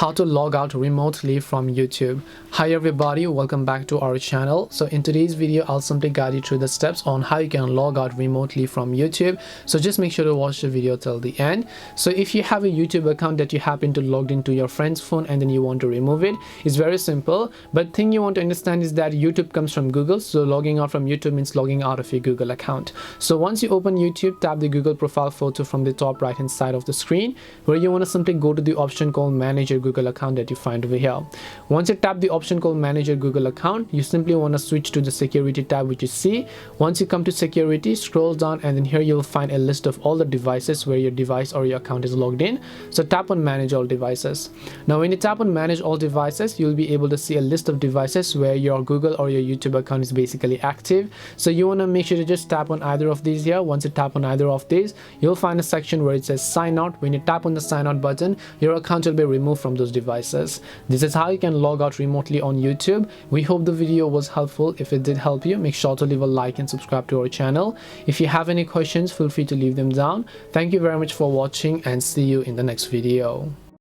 how to log out remotely from YouTube. Hi everybody, welcome back to our channel. So in today's video, I'll simply guide you through the steps on how you can log out remotely from YouTube. So just make sure to watch the video till the end. So if you have a YouTube account that you happen to log into your friend's phone and then you want to remove it, it's very simple. But thing you want to understand is that YouTube comes from Google. So logging out from YouTube means logging out of your Google account. So once you open YouTube, tap the Google profile photo from the top right hand side of the screen, where you want to simply go to the option called manage your Google account that you find over here. Once you tap the option called manage your Google account, you simply want to switch to the security tab which you see. Once you come to security, scroll down and then here you'll find a list of all the devices where your device or your account is logged in. So tap on manage all devices. Now when you tap on manage all devices, you'll be able to see a list of devices where your Google or your YouTube account is basically active. So you want to make sure to just tap on either of these here. Once you tap on either of these, you'll find a section where it says sign out. When you tap on the sign out button, your account will be removed from those devices. This is how you can log out remotely on YouTube. We hope the video was helpful. If it did help you, make sure to leave a like and subscribe to our channel. If you have any questions, feel free to leave them down. Thank you very much for watching and see you in the next video.